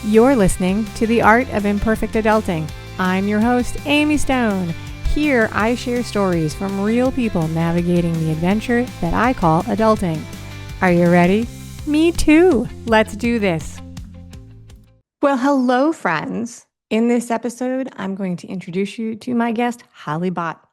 You're listening to The Art of Imperfect Adulting. I'm your host, Amy Stone. Here, I share stories from real people navigating the adventure that I call adulting. Are you ready? Me too. Let's do this. Well, hello, friends. In this episode, I'm going to introduce you to my guest, Holly Bott.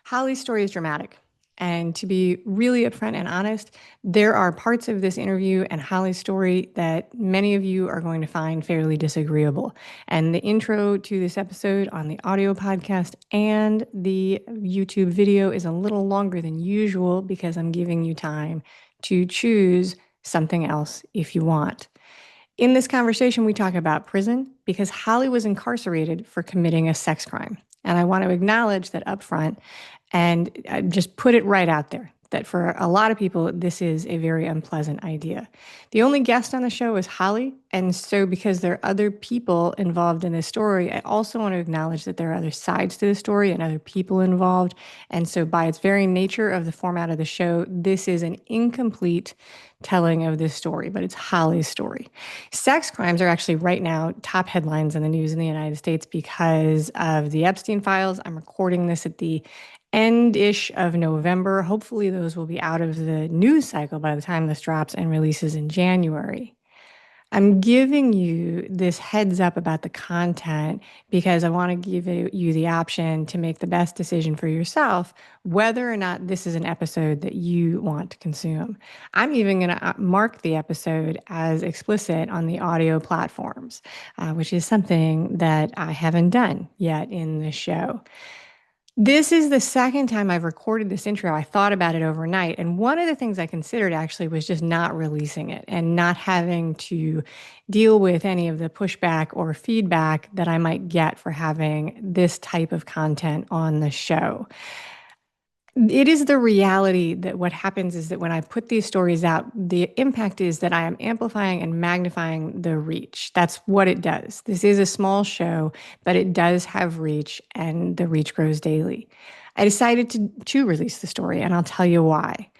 Holly's story is dramatic. And to be really upfront and honest, there are parts of this interview and Holly's story that many of you are going to find fairly disagreeable. And the intro to this episode on the audio podcast and the YouTube video is a little longer than usual because I'm giving you time to choose something else if you want. In this conversation, we talk about prison because Holly was incarcerated for committing a sex crime. And I want to acknowledge that up front and just put it right out there that for a lot of people, this is a very unpleasant idea. The only guest on the show is Holly. And so because there are other people involved in this story, I also want to acknowledge that there are other sides to the story and other people involved. And so by its very nature of the format of the show, this is an incomplete telling of this story, but it's Holly's story. Sex crimes are actually right now top headlines in the news in the United States because of the Epstein files. I'm recording this at the end-ish of November. Hopefully those will be out of the news cycle by the time this drops and releases in January. I'm giving you this heads up about the content because I want to give you the option to make the best decision for yourself, whether or not this is an episode that you want to consume. I'm even going to mark the episode as explicit on the audio platforms, which is something that I haven't done yet in the show. This is the second time I've recorded this intro. I thought about it overnight. And one of the things I considered actually was just not releasing it and not having to deal with any of the pushback or feedback that I might get for having this type of content on the show. It is the reality that what happens is that when I put these stories out, the impact is that I am amplifying and magnifying the reach. That's what it does. This is a small show, but it does have reach, and the reach grows daily. I decided to release the story, and I'll tell you why.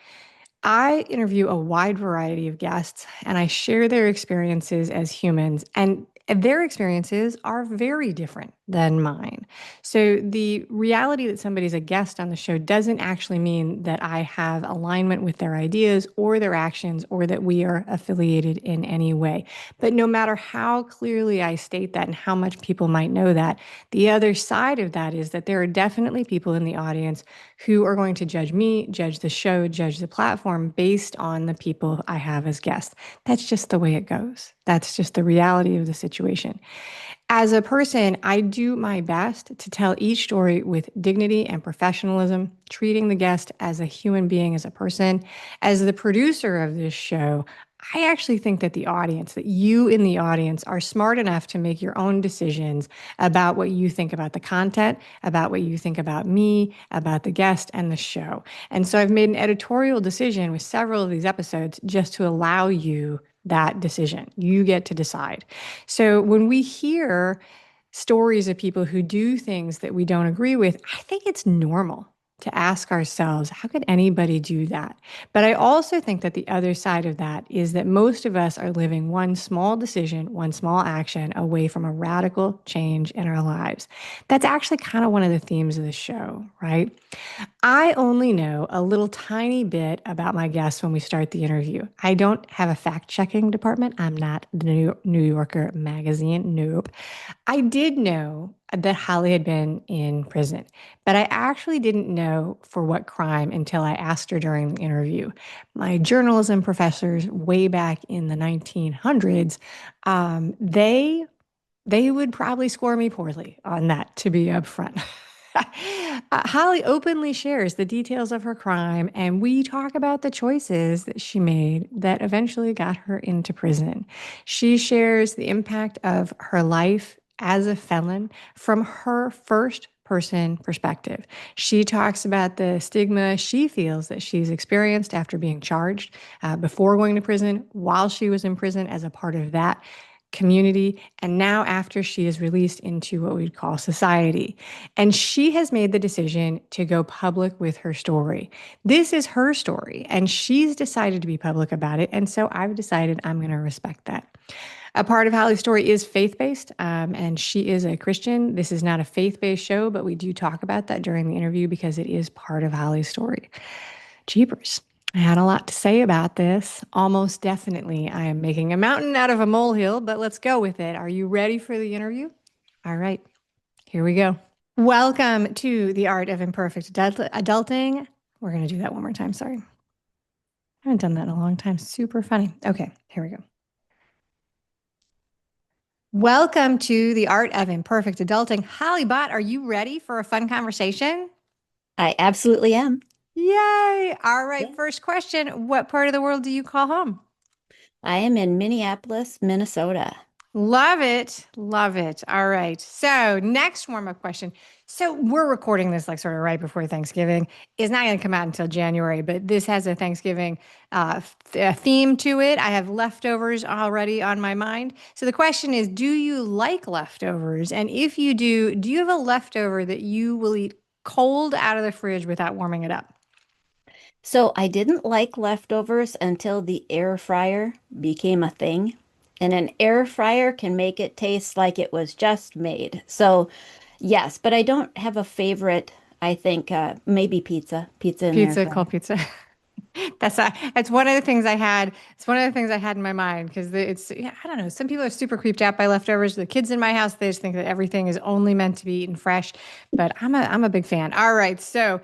I interview a wide variety of guests, and I share their experiences as humans, and their experiences are very different than mine. So the reality that somebody's a guest on the show doesn't actually mean that I have alignment with their ideas or their actions or that we are affiliated in any way. But no matter how clearly I state that and how much people might know that, the other side of that is that there are definitely people in the audience who are going to judge me, judge the show, judge the platform based on the people I have as guests. That's just the way it goes. That's just the reality of the situation. As a person, I do my best to tell each story with dignity and professionalism, treating the guest as a human being, as a person. As the producer of this show, I actually think that the audience, that you in the audience are smart enough to make your own decisions about what you think about the content, about what you think about me, about the guest and the show. And so I've made an editorial decision with several of these episodes just to allow you that decision. You get to decide. So when we hear stories of people who do things that we don't agree with, I think it's normal to ask ourselves, how could anybody do that? But I also think that the other side of that is that most of us are living one small decision, one small action away from a radical change in our lives. That's actually kind of one of the themes of the show, right? I only know a little tiny bit about my guests when we start the interview. I don't have a fact-checking department. I'm not the New Yorker magazine. Nope. I did know that Holly had been in prison, but I actually didn't know for what crime until I asked her during the interview. My journalism professors way back in the 1900s, they would probably score me poorly on that, to be upfront. Holly openly shares the details of her crime, and we talk about the choices that she made that eventually got her into prison. She shares the impact of her life as a felon from her first person perspective. She talks about the stigma she feels that she's experienced after being charged, before going to prison, while she was in prison as a part of that community, and now after she is released into what we'd call society. And she has made the decision to go public with her story. This is her story, and she's decided to be public about it, and so I've decided I'm going to respect that. A part of Holly's story is faith-based, and she is a Christian. This is not a faith-based show, but we do talk about that during the interview because it is part of Holly's story. Jeepers. I had a lot to say about this. Almost definitely, I am making a mountain out of a molehill, but let's go with it. Are you ready for the interview? All right, here we go. Welcome to the Art of Imperfect Adulting. We're going to do that one more time. Sorry. I haven't done that in a long time. Super funny. Okay, here we go. Welcome to the Art of Imperfect Adulting. Holly Bott, are you ready for a fun conversation? I absolutely am. Yay! All right, Yeah. first question. What part of the world do you call home? I am in Minneapolis, Minnesota. Love it. Love it. All right. So, next warm up question. So, we're recording this like sort of right before Thanksgiving. It's not going to come out until January, but this has a Thanksgiving theme to it. I have leftovers already on my mind. So, the question is, do you like leftovers? And if you do you have a leftover that you will eat cold out of the fridge without warming it up? So I didn't like leftovers until the air fryer became a thing. And an air fryer can make it taste like it was just made. So yes, but I don't have a favorite. I think maybe pizza in the air Pizza, fryer. cold pizza. That's one of the things I had. It's one of the things I had in my mind because it's yeah, I don't know. Some people are super creeped out by leftovers. The kids in my house, they just think that everything is only meant to be eaten fresh. But I'm a big fan. All right, so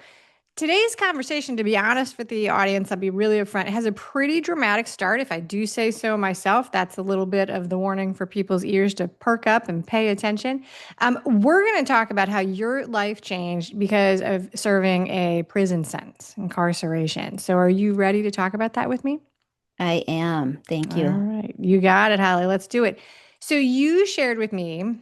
today's conversation, to be honest with the audience, I'll be really upfront. It has a pretty dramatic start, if I do say so myself. That's a little bit of the warning for people's ears to perk up and pay attention. We're going to talk about how your life changed because of serving a prison sentence, incarceration. So, are you ready to talk about that with me? I am. Thank All you. right, you got it, Holly. Let's do it. So, you shared with me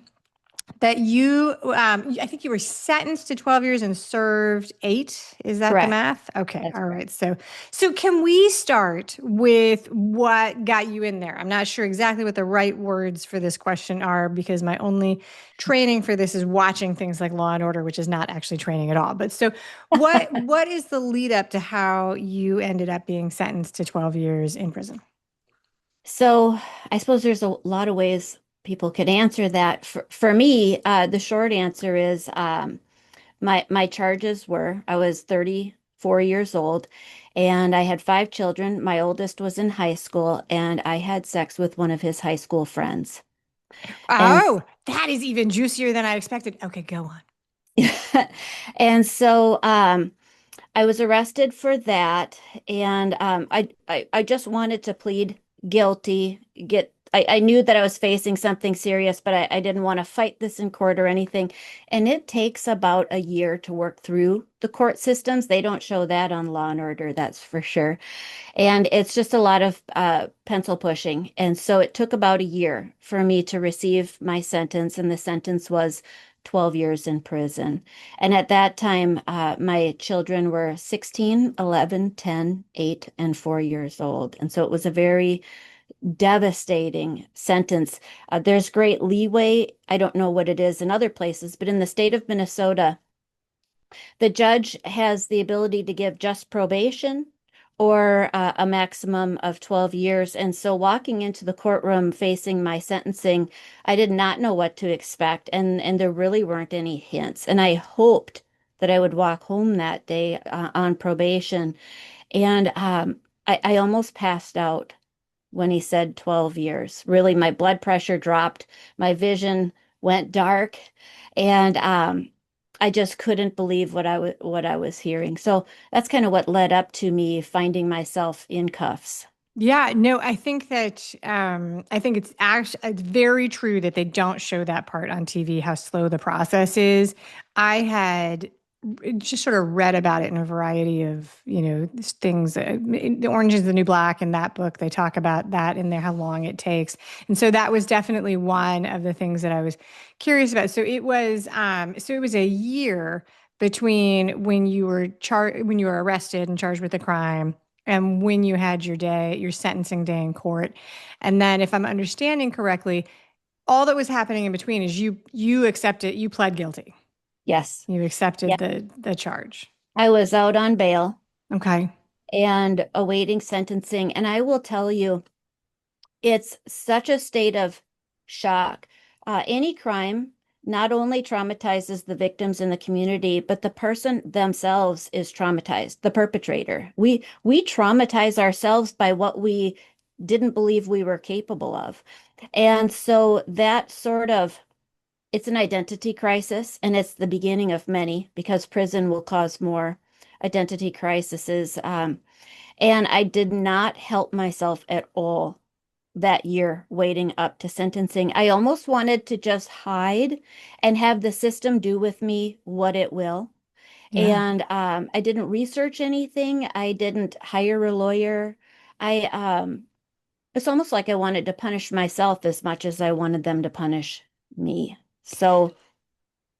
that I think you were sentenced to 12 years and served 8. Is that the Correct. math? Okay. That's All correct. right. So can we start with what got you in there? I'm not sure exactly what the right words for this question are because my only training for this is watching things like Law and Order, which is not actually training at all. But so what is the lead up to how you ended up being sentenced to 12 years in prison? So I suppose there's a lot of ways people could answer that. For me, the short answer is my charges were I was 34 years old and I had 5 children. My oldest was in high school and I had sex with one of his high school friends. And Oh, that is even juicier than I expected. Okay, go on. and so I was arrested for that, and I just wanted to plead guilty. I knew that I was facing something serious, but I didn't want to fight this in court or anything. And it takes about a year to work through the court systems. They don't show that on Law and Order, that's for sure. And it's just a lot of pencil pushing. And so it took about a year for me to receive my sentence, and the sentence was 12 years in prison. And at that time, my children were 16, 11, 10, 8, and 4 years old. And so it was a very devastating sentence. There's great leeway. I don't know what it is in other places, but in the state of Minnesota, the judge has the ability to give just probation or a maximum of 12 years. And so walking into the courtroom facing my sentencing, I did not know what to expect. And there really weren't any hints. And I hoped that I would walk home that day on probation. And I almost passed out when he said 12 years. Really, my blood pressure dropped, my vision went dark, and I just couldn't believe what I was hearing. So that's kind of what led up to me finding myself in cuffs. Yeah, no, I think it's very true that they don't show that part on TV, how slow the process is. I had just sort of read about it in a variety of, things. The Orange is the New Black in that book, they talk about that in there, how long it takes. And so that was definitely one of the things that I was curious about. So it was a year between when you were arrested and charged with a crime and when you had your sentencing day in court. And then if I'm understanding correctly, all that was happening in between is you pled guilty. Yes. You Yeah. accepted the charge. I was out on bail Okay. and awaiting sentencing. And I will tell you, It's such a state of shock. Any crime not only traumatizes the victims in the community, but the person themselves is traumatized, the perpetrator. We traumatize ourselves by what we didn't believe we were capable of. And so that sort of it's an identity crisis, and it's the beginning of many because prison will cause more identity crises. And I did not help myself at all that year waiting up to sentencing. I almost wanted to just hide and have the system do with me what it will. Yeah. And I didn't research anything. I didn't hire a lawyer. I it's almost like I wanted to punish myself as much as I wanted them to punish me. So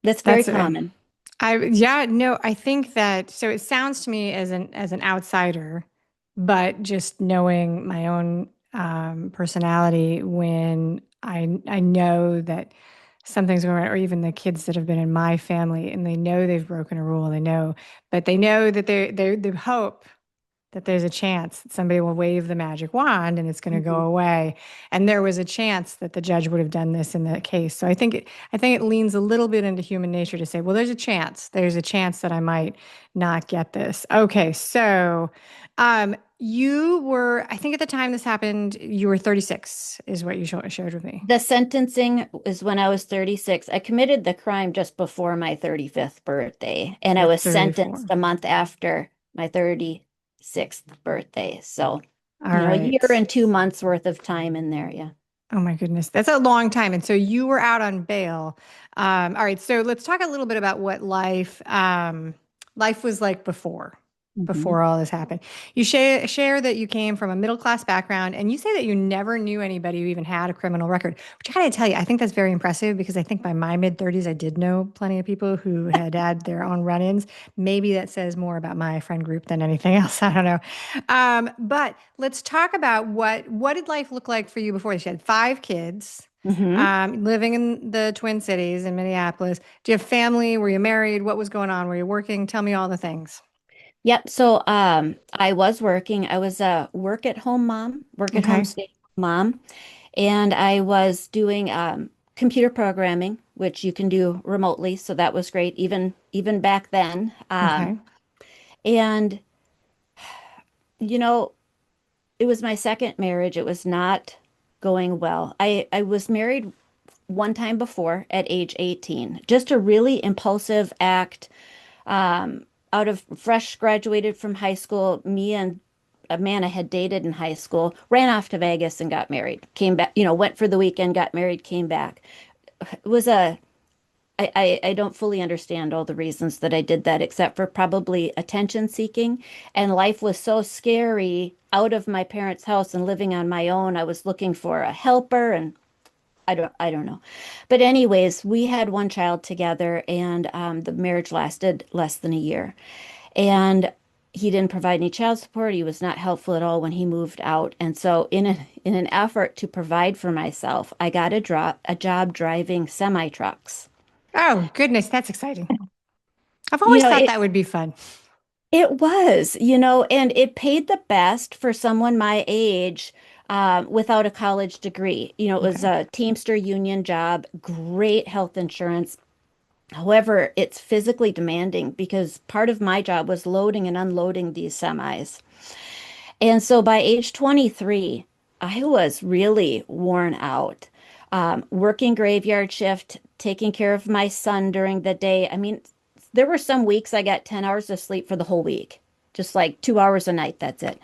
that's very That's common. yeah, no, I think that so it sounds to me as an outsider, but just knowing my own personality when I know that something's going on, or even the kids that have been in my family and they know they've broken a rule, they know, but they know that they hope that there's a chance that somebody will wave the magic wand and it's going to go Mhm. away. And there was a chance that the judge would have done this in that case. So I think it leans a little bit into human nature to say, well, there's a chance. There's a chance that I might not get this. Okay, so you were, I think at the time this happened, you were 36, is what you shared with me. The sentencing is when I was 36. I committed the crime just before my 35th birthday, and I You're was sentenced 34. a month after my 36th birthday. So, All a year right. and 2 months worth of time in there. Yeah. Oh my goodness, that's a long time. And so you were out on bail. All right, so let's talk a little bit about what life was like hmm before all this happened. You share that you came from a middle class background, and you say that you never knew anybody who even had a criminal record. Which I gotta tell you, I think that's very impressive because I think by my mid 30s, I did know plenty of people who had their own run-ins. Maybe that says more about my friend group than anything else. I don't know. But let's talk about what did life look like for you before this? You had five kids, hmm living in the Twin Cities in Minneapolis. Do you have family? Were you married? What was going on? Were you working? Tell me all the things. Yep. So, I was working. I was a work at home mom, work at home Okay. stay mom, and I was doing computer programming, which you can do remotely. So that was great, even back then. Okay. And you know, it was my second marriage. It was not going well. I was married one time before at age 18. Just a really impulsive act. Out of fresh graduated from high school, me and a man I had dated in high school ran off to Vegas and got married. Came back, went for the weekend, got married, came back. It was a I don't fully understand all the reasons that I did that, except for probably attention seeking. And life was so scary out of my parents' house and living on my own. I was looking for a helper, and I don't know. But anyways, we had one child together, and the marriage lasted less than a year. And he didn't provide any child support. He was not helpful at all when he moved out. And so, in an effort to provide for myself, I got a job driving semi trucks. Oh, goodness, that's exciting. I've You always know, thought it that would be fun. it was, and it paid the best for someone my age without a college degree. It was Okay. a Teamster union job, great health insurance. However, it's physically demanding because part of my job was loading and unloading these semis. And so by age 23, I was really worn out. Working graveyard shift, taking care of my son during the day. I mean, there were some weeks I got 10 hours of sleep for the whole week, just like 2 hours a night. That's it.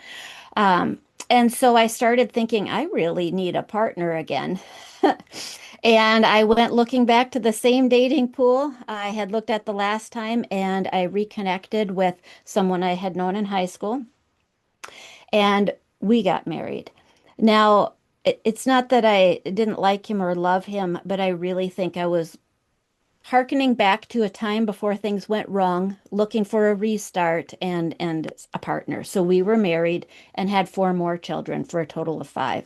Um, and so I started thinking, I really need a partner again. And I went looking back to the same dating pool I had looked at the last time, and I reconnected with someone I had known in high school, and we got married. Now, it's not that I didn't like him or love him, but I really think I was hearkening back to a time before things went wrong, looking for a restart and a partner. So we were married and had four more children for a total of five.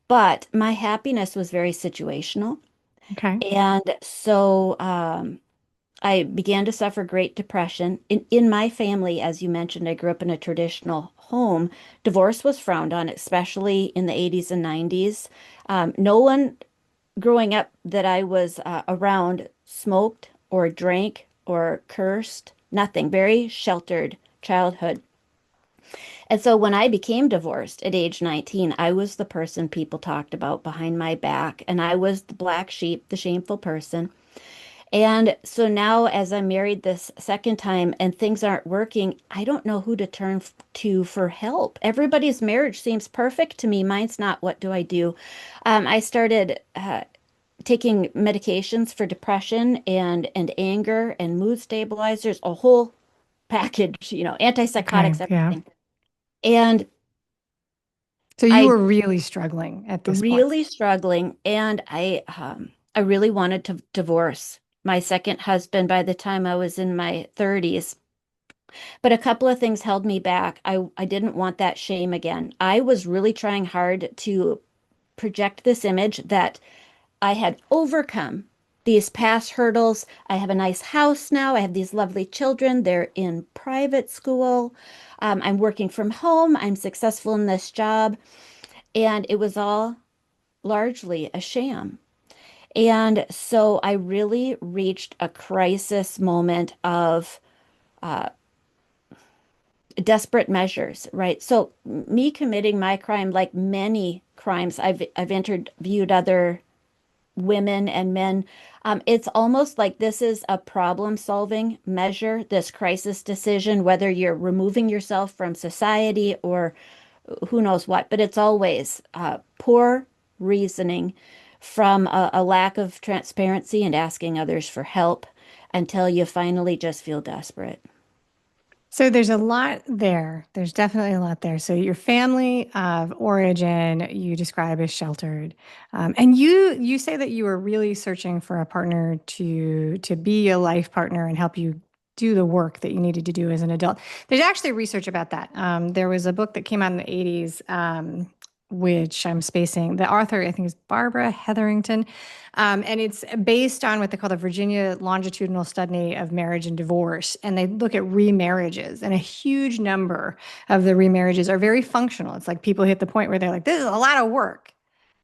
But my happiness was very situational. Okay. And so I began to suffer Great Depression. In my family, as you mentioned, I grew up in a traditional home. Divorce was frowned on, especially in the 80s and 90s. No one growing up that I was around smoked or drank or cursed, nothing. Very sheltered childhood. And so when I became divorced at age 19, I was the person people talked about behind my back, and I was the black sheep, the shameful person. And so now, as I'm married this second time and things aren't working, I don't know who to turn to for help. Everybody's marriage seems perfect to me. Mine's not. What do I do? I started taking medications for depression and anger and mood stabilizers, a whole package, Okay. antipsychotics, Yeah. everything. And So you I were really struggling at this point. really struggling, and I really wanted to divorce my second husband by the time I was in my 30s. But a couple of things held me back. I didn't want that shame again. I was really trying hard to project this image that I had overcome these past hurdles. I have a nice house now. I have these lovely children. They're in private school. I'm working from home. I'm successful in this job. And it was all largely a sham. And so I really reached a crisis moment of desperate measures, right? So me committing my crime, like many crimes, I've interviewed other women and men. It's almost like this is a problem solving measure, this crisis decision, whether you're removing yourself from society or who knows what, but it's always poor reasoning from a lack of transparency and asking others for help until you finally just feel desperate. So there's a lot there. There's definitely a lot there. So your family of origin you describe as sheltered, and you say that you were really searching for a partner to be a life partner and help you do the work that you needed to do as an adult. There's actually research about that. There was a book that came out in the 80s, which I'm spacing. The author, I think, is Barbara Hetherington. And it's based on what they call the Virginia longitudinal study of marriage and divorce. And they look at remarriages, and a huge number of the remarriages are very functional. It's like people hit the point where they're like, this is a lot of work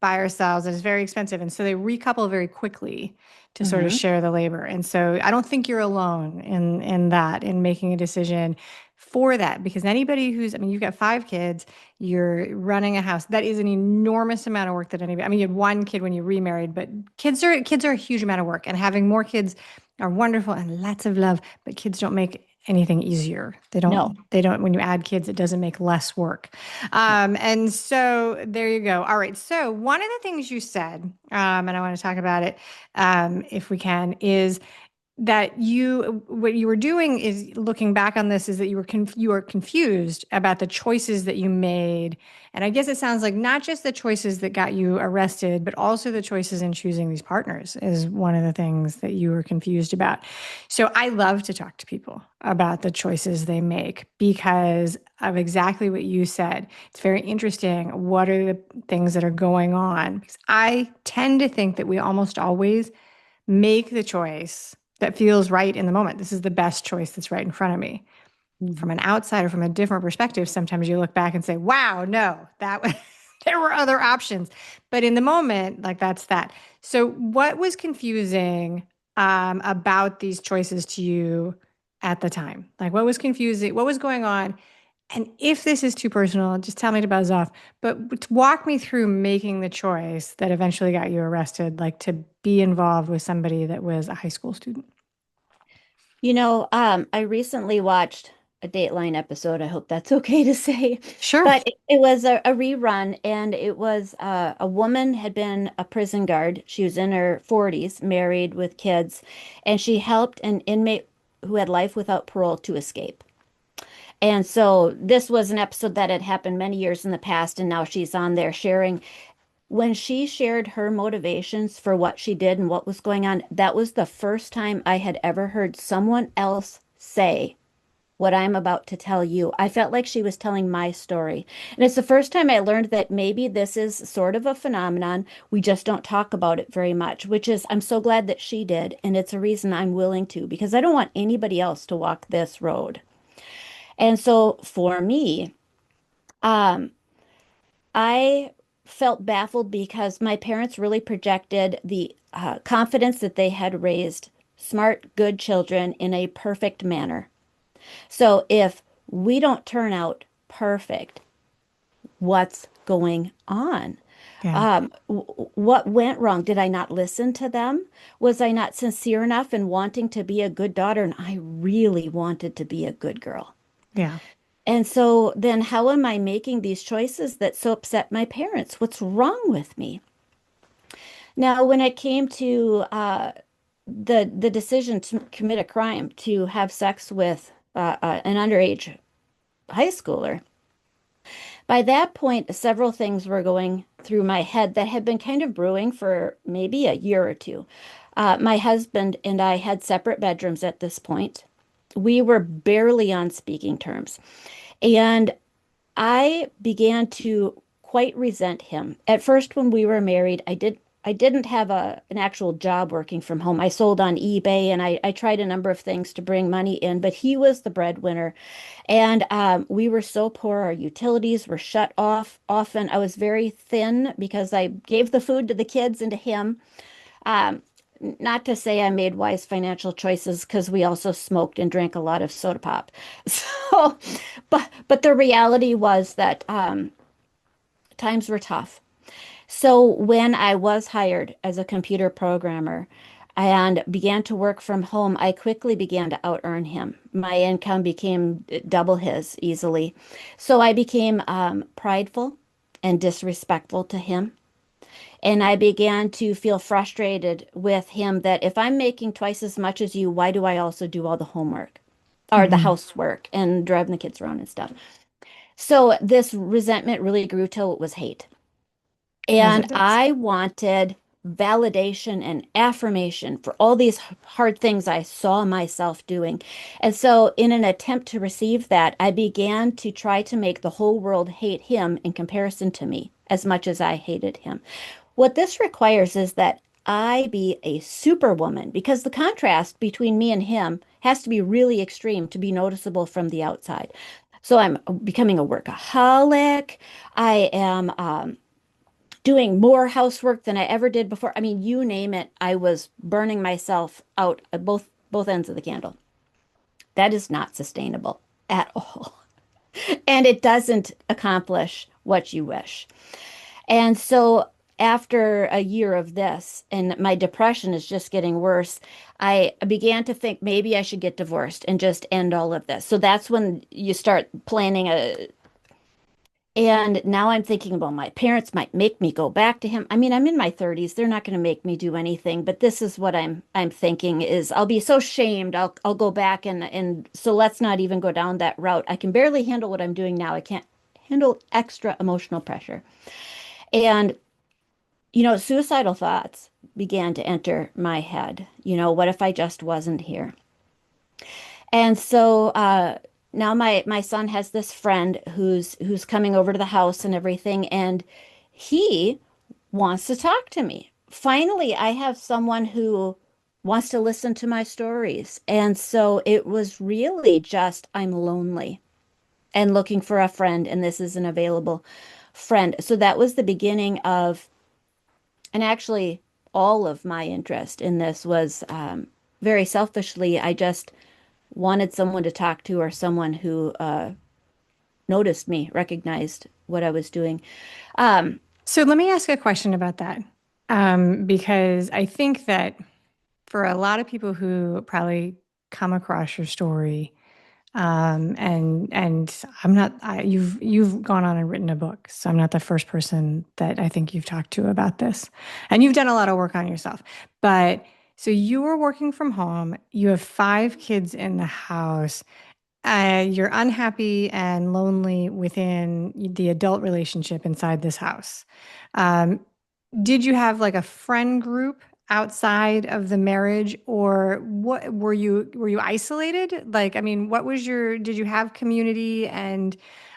by ourselves and it's very expensive. And so they recouple very quickly to sort of Hmm. share the labor. And so I don't think you're alone in that, in making a decision for that, because anybody who's, I mean, you've got 5 kids, you're running a house. That is an enormous amount of work that anybody, I mean, you had one kid when you remarried, but kids are a huge amount of work, and having more kids are wonderful and lots of love, but kids don't make anything easier. No. They don't, when you add kids, it doesn't make less work. No. And so there you go. All right. So one of the things you said, and I want to talk about it, if we can, is that what you were doing is, looking back on this, is that you were confused about the choices that you made. And I guess it sounds like not just the choices that got you arrested, but also the choices in choosing these partners is one of the things that you were confused about. So I love to talk to people about the choices they make because of exactly what you said. It's very interesting. What are the things that are going on? Because I tend to think that we almost always make the choice that feels right in the moment. This is the best choice that's right in front of me. From Mhm. an outsider, from a different perspective, sometimes you look back and say, wow, no, that was, there were other options. But in the moment, like that's that. So what was confusing about these choices to you at the time? Like what was confusing? What was going on? And if this is too personal, just tell me to buzz off. But walk me through making the choice that eventually got you arrested, like to be involved with somebody that was a high school student. I recently watched a Dateline episode. I hope that's okay to say, Sure. but it was a rerun, and it was a woman had been a prison guard. She was in her 40s, married with kids, and she helped an inmate who had life without parole to escape. And so this was an episode that had happened many years in the past, and now she's on there sharing. When she shared her motivations for what she did and what was going on, that was the first time I had ever heard someone else say, what I'm about to tell you. I felt like she was telling my story. And it's the first time I learned that maybe this is sort of a phenomenon. We just don't talk about it very much, which is, I'm so glad that she did. And it's a reason I'm willing to, because I don't want anybody else to walk this road. And so for me, um, I felt baffled because my parents really projected the confidence that they had raised smart, good children in a perfect manner. So if we don't turn out perfect, what's going on? Yeah. What went wrong? Did I not listen to them? Was I not sincere enough in wanting to be a good daughter? And I really wanted to be a good girl. Yeah. And so then how am I making these choices that so upset my parents? What's wrong with me? Now, when it came to the decision to commit a crime, to have sex with an underage high schooler, by that point, several things were going through my head that had been kind of brewing for maybe a year or two. My husband and I had separate bedrooms at this point. We were barely on speaking terms. And I began to quite resent him. At first, when we were married, I didn't have an actual job working from home. I sold on eBay and I tried a number of things to bring money in, but he was the breadwinner. And we were so poor, our utilities were shut off. Often I was very thin because I gave the food to the kids and to him. Um, Not to say I made wise financial choices because we also smoked and drank a lot of soda pop. So, but the reality was that times were tough. So when I was hired as a computer programmer and began to work from home, I quickly began to out earn him. My income became double his easily. So I became prideful and disrespectful to him. And I began to feel frustrated with him that if I'm making twice as much as you, why do I also do all the homework or the Hmm. housework and driving the kids around and stuff? So this resentment really grew till it was hate. As And it does. I wanted validation and affirmation for all these hard things I saw myself doing. And so, in an attempt to receive that, I began to try to make the whole world hate him in comparison to me as much as I hated him. What this requires is that I be a superwoman because the contrast between me and him has to be really extreme to be noticeable from the outside. So I'm becoming a workaholic. I am doing more housework than I ever did before. I mean, you name it, I was burning myself out at both ends of the candle. That is not sustainable at all. And it doesn't accomplish what you wish. And so after a year of this, and my depression is just getting worse, I began to think maybe I should get divorced and just end all of this. So that's when you start planning a and now I'm thinking, well, my parents might make me go back to him. I mean, I'm in my 30s. They're not going to make me do anything, but this is what I'm thinking is I'll be so shamed. I'll go back and so let's not even go down that route. I can barely handle what I'm doing now. I can't handle extra emotional pressure. And suicidal thoughts began to enter my head. What if I just wasn't here? And so now my son has this friend who's coming over to the house and everything, and he wants to talk to me. Finally, I have someone who wants to listen to my stories. And so it was really just I'm lonely and looking for a friend, and this is an available friend. So that was the beginning of, and actually all of my interest in this was very selfishly, I just wanted someone to talk to or someone who noticed me, recognized what I was doing. Um, So let me ask a question about that. Because I think that for a lot of people who probably come across your story, and you've gone on and written a book, so I'm not the first person that I think you've talked to about this, and you've done a lot of work on yourself. But so you are working from home, you have five kids in the house, you're unhappy and lonely within the adult relationship inside this house. Um, did you have like a friend group outside of the marriage, or what were you isolated? Like, I mean, what was your, did you have community and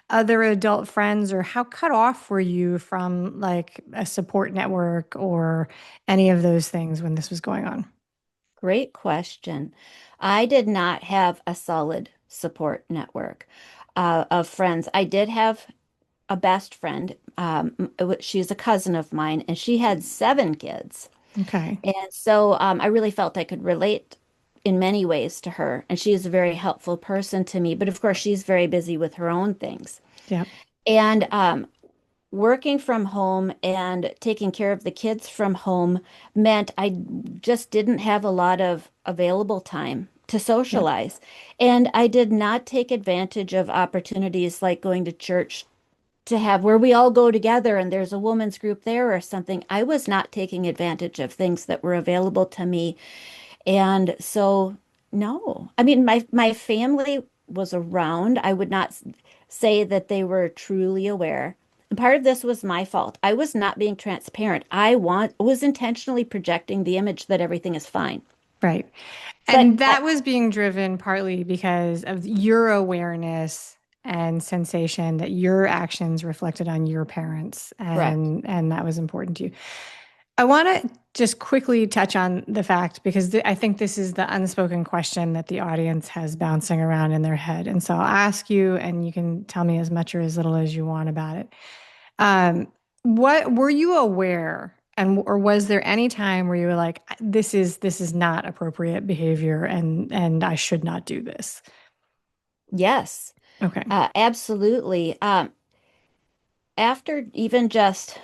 other adult friends, or how cut off were you from like a support network or any of those things when this was going on? Great question. I did not have a solid support network of friends. I did have a best friend. She's a cousin of mine, and she had 7 kids. Okay. And so I really felt I could relate in many ways to her. And she is a very helpful person to me. But of course, she's very busy with her own things. Yep. And working from home and taking care of the kids from home meant I just didn't have a lot of available time to Yep. socialize. And I did not take advantage of opportunities like going to church to have where we all go together and there's a women's group there or something. I was not taking advantage of things that were available to me. And so, no, I mean, my family was around. I would not say that they were truly aware. And part of this was my fault. I was not being transparent. Was intentionally projecting the image that everything is fine. Right. But And that was being driven partly because of your awareness and sensation that your actions reflected on your parents, correct. and that was important to you. I want to just quickly touch on the fact because I think this is the unspoken question that the audience has bouncing around in their head. And so I'll ask you, and you can tell me as much or as little as you want about it. Um, what were you aware, and or was there any time where you were like, this is not appropriate behavior, and I should not do this? Yes, Okay. absolutely. After even just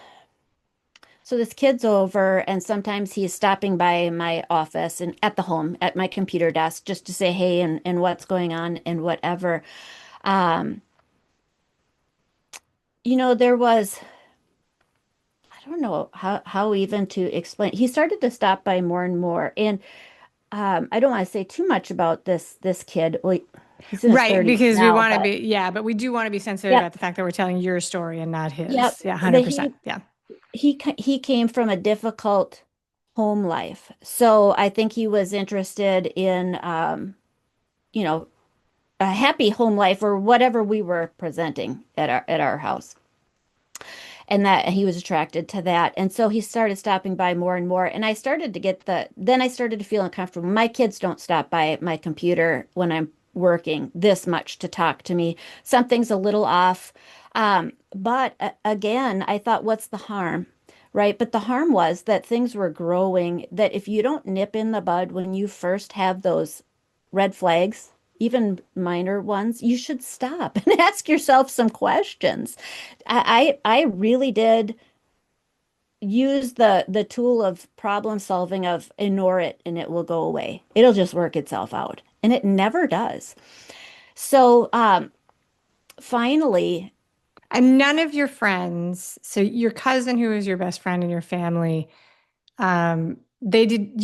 so this kid's over, and sometimes he's stopping by my office and at the home at my computer desk just to say hey and what's going on and whatever. Um, there was, I don't know how even to explain. He started to stop by more and more, and I don't want to say too much about this kid. Well, he's in his Right, 30s because we now, want to but be, yeah, but we do want to be sensitive yep, about the fact that we're telling your story and not yep. his. Yeah, But 100%. Yeah. he came from a difficult home life, so I think he was interested in you know, a happy home life or whatever we were presenting at our house. And that he was attracted to that. And so he started stopping by more and more. And I started to then I started to feel uncomfortable. My kids don't stop by my computer when I'm working this much to talk to me. Something's a little off. But again, I thought, what's the harm? Right. But the harm was that things were growing, that if you don't nip in the bud when you first have those red flags, even minor ones, you should stop and ask yourself some questions. I really did use the tool of problem solving of ignore it and it will go away. It'll just work itself out. And it never does. So finally, And none of your friends, so your cousin who was your best friend in your family, you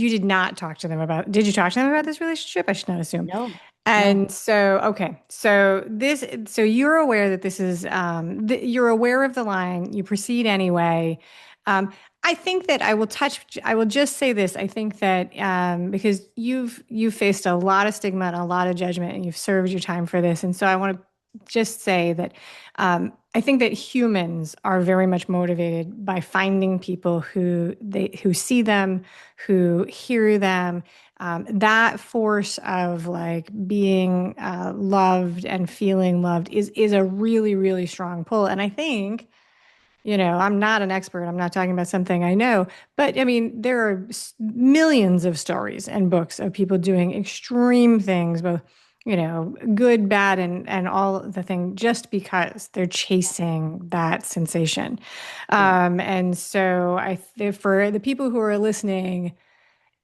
did not talk to them about, did you talk to them about this relationship? I should not assume. no, no, And so, okay, so you're aware that this is, you're aware of the line, you proceed anyway. Um, I think that I will just say this. I think that, because you've faced a lot of stigma and a lot of judgment and you've served your time for this. And so I want to just say that, I think that humans are very much motivated by finding people who see them, who hear them, that force of like being loved and feeling loved is a really, really strong pull. And I think, I'm not an expert. I'm not talking about something I know, but I mean, there are millions of stories and books of people doing extreme things, both, good, bad, and all the thing, just because they're chasing that sensation. yeah. And so for the people who are listening,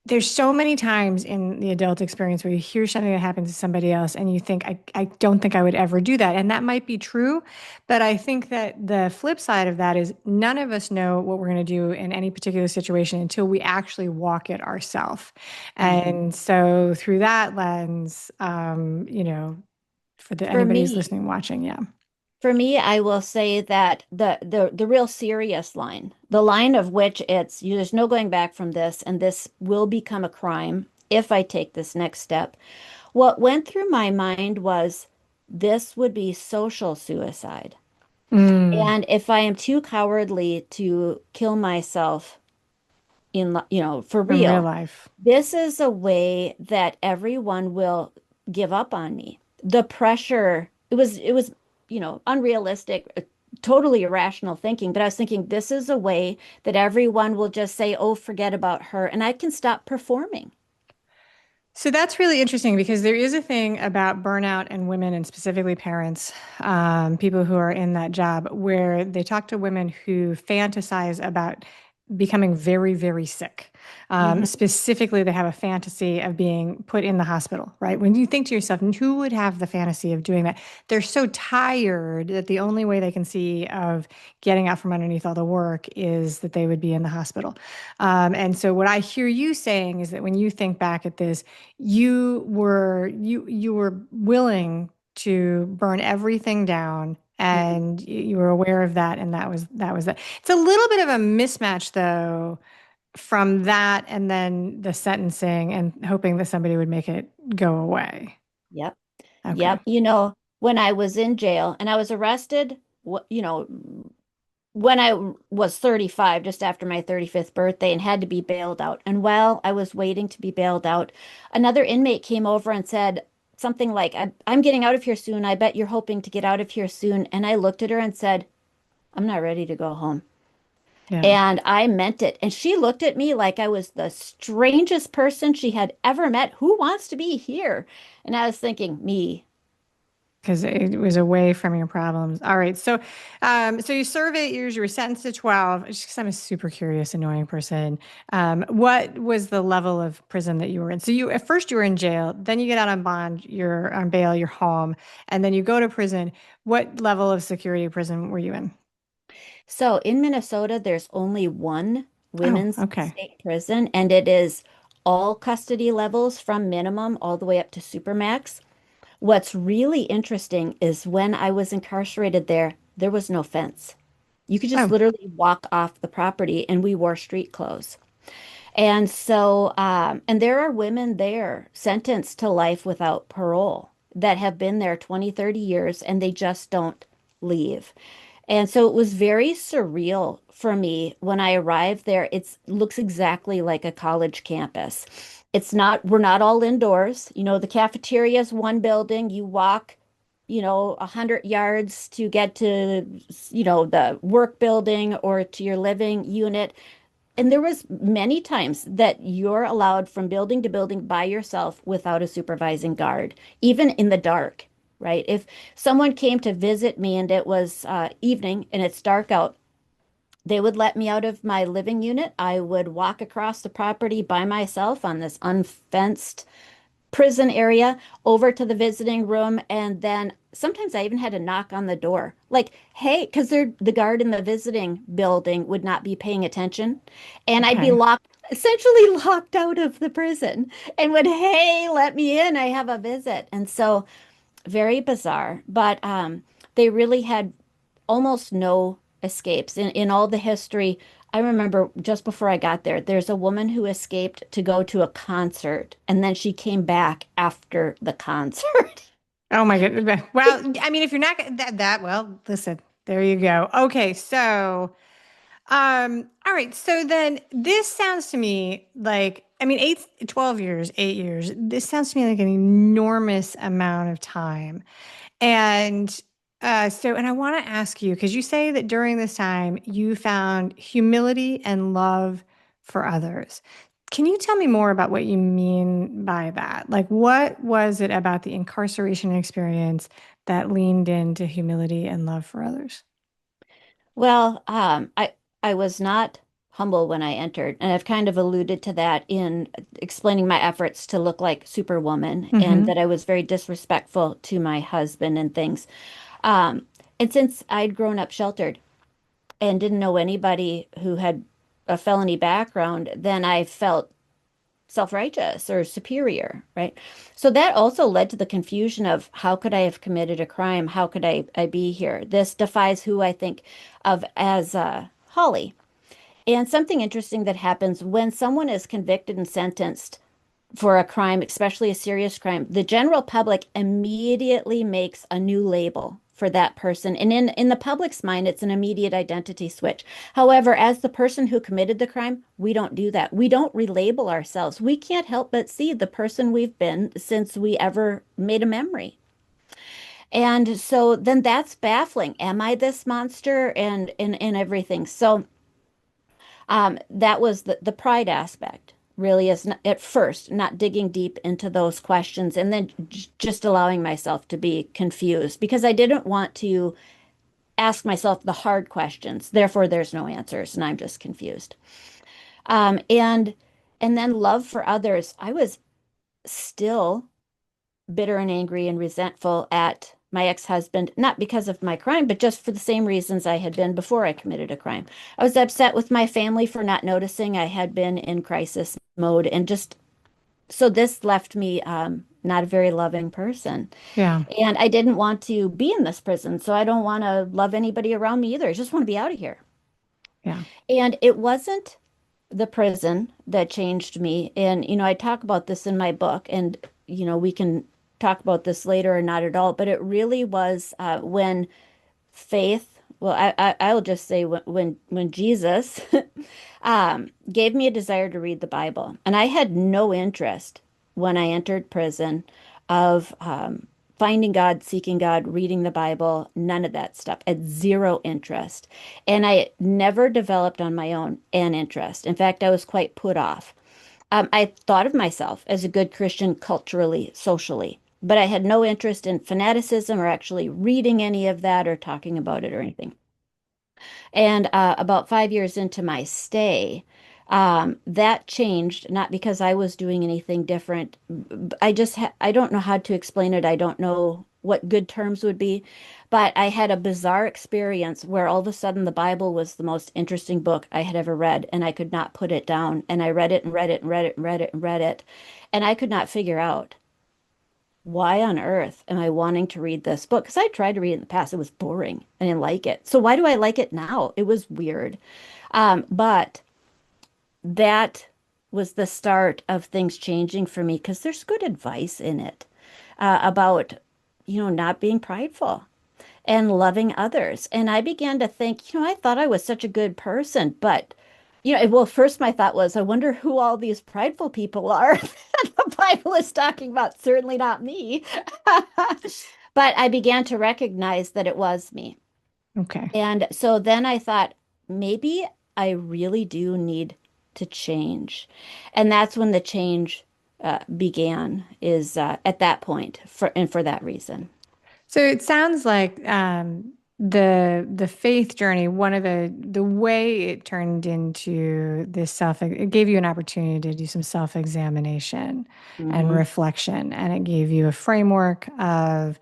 there's so many times in the adult experience where you hear something that happens to somebody else and you think, I don't think I would ever do that. And that might be true. But I think that the flip side of that is none of us know what we're going to do in any particular situation until we actually walk it ourselves. Mhm. And so through that lens, for For anybody who's me, listening, watching, yeah. For me, I will say that the real serious line, the line of which it's there's no going back from this, and this will become a crime if I take this next step. What went through my mind was this would be social suicide. Mm, And if I am too cowardly to kill myself for from real real, life. this is a way that everyone will give up on me. The pressure, it was, unrealistic, totally irrational thinking, but I was thinking this is a way that everyone will just say, "Oh, forget about her," and I can stop performing. So that's really interesting because there is a thing about burnout and women, and specifically parents, people who are in that job, where they talk to women who fantasize about becoming very, very sick. Hmm. Specifically, they have a fantasy of being put in the hospital, right? When you think to yourself, who would have the fantasy of doing that? They're so tired that the only way they can see of getting out from underneath all the work is that they would be in the hospital. And so, what I hear you saying is that when you think back at this, you were willing to burn everything down, Hmm. and you were aware of that, and that was that. It's a little bit of a mismatch though, from that and then the sentencing and hoping that somebody would make it go away. Yep. Okay. Yep. When I was in jail and I was arrested, when I was 35, just after my 35th birthday, and had to be bailed out. And while I was waiting to be bailed out, another inmate came over and said something like, I'm getting out of here soon. I bet you're hoping to get out of here soon. And I looked at her and said, I'm not ready to go home. Yeah. And I meant it. And she looked at me like I was the strangest person she had ever met. Who wants to be here? And I was thinking, me. Because it was away from your problems. All right. So you serve 8 years, you were sentenced to 12. Just because I'm a super curious, annoying person. What was the level of prison that you were in? So at first you were in jail, then you get out on bond, you're on bail, you're home, and then you go to prison. What level of security prison were you in? So in Minnesota, there's only one Oh, women's okay. state prison, and it is all custody levels from minimum all the way up to supermax. What's really interesting is when I was incarcerated there, there was no fence. You could just Oh, literally walk off the property, and we wore street clothes. And there are women there sentenced to life without parole that have been there 20, 30 years, and they just don't leave. And so it was very surreal for me when I arrived there. It looks exactly like a college campus. We're not all indoors. The cafeteria is one building. You walk, 100 yards to get to, the work building or to your living unit. And there was many times that you're allowed from building to building by yourself without a supervising guard, even in the dark, right? If someone came to visit me and it was evening and it's dark out, they would let me out of my living unit. I would walk across the property by myself on this unfenced prison area over to the visiting room, and then sometimes I even had to knock on the door like, hey, because the guard in the visiting building would not be paying attention, and I'd be okay. essentially locked out of the prison, and would, hey, let me in, I have a visit. And so very bizarre, but they really had almost no escapes in all the history. I remember just before I got there, there's a woman who escaped to go to a concert, and then she came back after the concert. Oh my goodness. Well, I mean, if you're not well, listen, there you go. Okay, so all right. So then this sounds to me like, I mean, 12 years, 8 years, this sounds to me like an enormous amount of time. And and I want to ask you, because you say that during this time you found humility and love for others. Can you tell me more about what you mean by that? Like, what was it about the incarceration experience that leaned into humility and love for others? Well, I was not humble when I entered, and I've kind of alluded to that in explaining my efforts to look like Superwoman, and Mm-hmm. that I was very disrespectful to my husband and things. Um, and since I'd grown up sheltered and didn't know anybody who had a felony background, then I felt self-righteous or superior, right? So that also led to the confusion of how could I have committed a crime? How could I be here? This defies who I think of as Holly. And something interesting that happens when someone is convicted and sentenced for a crime, especially a serious crime, the general public immediately makes a new label for that person. And in the public's mind, it's an immediate identity switch. However, as the person who committed the crime, we don't do that. We don't relabel ourselves. We can't help but see the person we've been since we ever made a memory. And so then that's baffling. Am I this monster and everything? So that was the pride aspect, really, is not, at first not digging deep into those questions and then just allowing myself to be confused because I didn't want to ask myself the hard questions. Therefore, there's no answers, and I'm just confused. Um, and and then love for others. I was still bitter and angry and resentful at my ex-husband, not because of my crime, but just for the same reasons I had been before I committed a crime. I was upset with my family for not noticing I had been in crisis mode, and just so this left me not a very loving person. Yeah. And I didn't want to be in this prison, so I don't want to love anybody around me either. I just want to be out of here. Yeah. And it wasn't the prison that changed me. And, I talk about this in my book, and, we can talk about this later or not at all, but it really was when faith, well, I'll just say when Jesus gave me a desire to read the Bible. And I had no interest when I entered prison of finding God, seeking God, reading the Bible, none of that stuff. I had zero interest. And I never developed on my own an interest. In fact, I was quite put off. I thought of myself as a good Christian culturally, socially, but I had no interest in fanaticism or actually reading any of that or talking about it or anything. And about 5 years into my stay, that changed, not because I was doing anything different. I don't know how to explain it. I don't know what good terms would be, but I had a bizarre experience where all of a sudden the Bible was the most interesting book I had ever read, and I could not put it down. And I read it and read it and read it and read it and read it, and I could not figure out why on earth am I wanting to read this book? Because I tried to read it in the past. It was boring. I didn't like it. So why do I like it now? It was weird. But that was the start of things changing for me because there's good advice in it about, not being prideful and loving others. And I began to think, I thought I was such a good person, but well, first my thought was, I wonder who all these prideful people are that the Bible is talking about. Certainly not me. But I began to recognize that it was me. Okay. And so then I thought, maybe I really do need to change. And that's when the change began, is at that point, for that reason. So it sounds like the faith journey, one of the way it turned into this it gave you an opportunity to do some self-examination and Hmm. reflection, and it gave you a framework of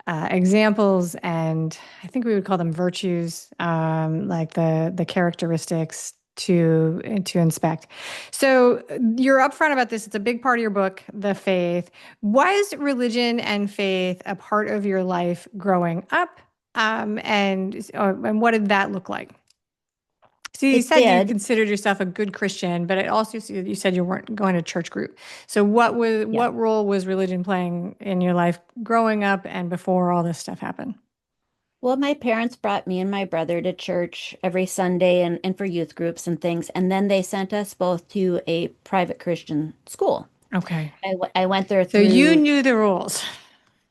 examples, and I think we would call them virtues, like the characteristics to inspect. So you're upfront about this. It's a big part of your book, the faith. Was religion and faith a part of your life growing up? And what did that look like? So you It said you did. considered yourself a good Christian, but it also you said you weren't going to church group. So Yeah. what role was religion playing in your life growing up and before all this stuff happened? Well, my parents brought me and my brother to church every Sunday and for youth groups and things. And then they sent us both to a private Christian school. Okay. I went there So you through, knew the rules.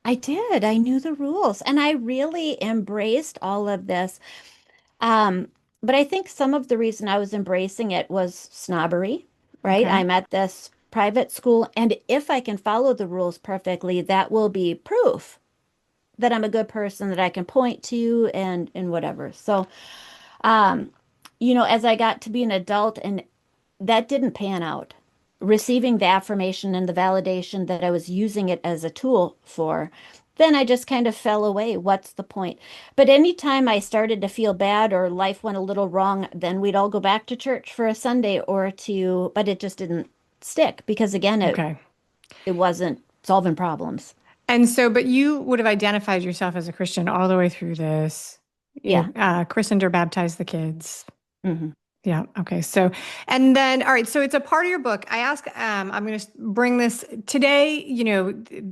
I did. I knew the rules and I really embraced all of this. Um, but I think some of the reason I was embracing it was snobbery, right? Okay. I'm at this private school, and if I can follow the rules perfectly, that will be proof that I'm a good person that I can point to and whatever. So, um, as I got to be an adult and that didn't pan out, receiving the affirmation and the validation that I was using it as a tool for, then I just kind of fell away. What's the point? But anytime I started to feel bad or life went a little wrong, then we'd all go back to church for a Sunday or two, but it just didn't. stick because again, Okay. it wasn't solving problems. And so, but you would have identified yourself as a Christian all the way through this. Yeah. You christened or baptized the kids. Hmm. Yeah. Okay. So, and then, all right. So it's a part of your book. I ask, I'm going to bring this today.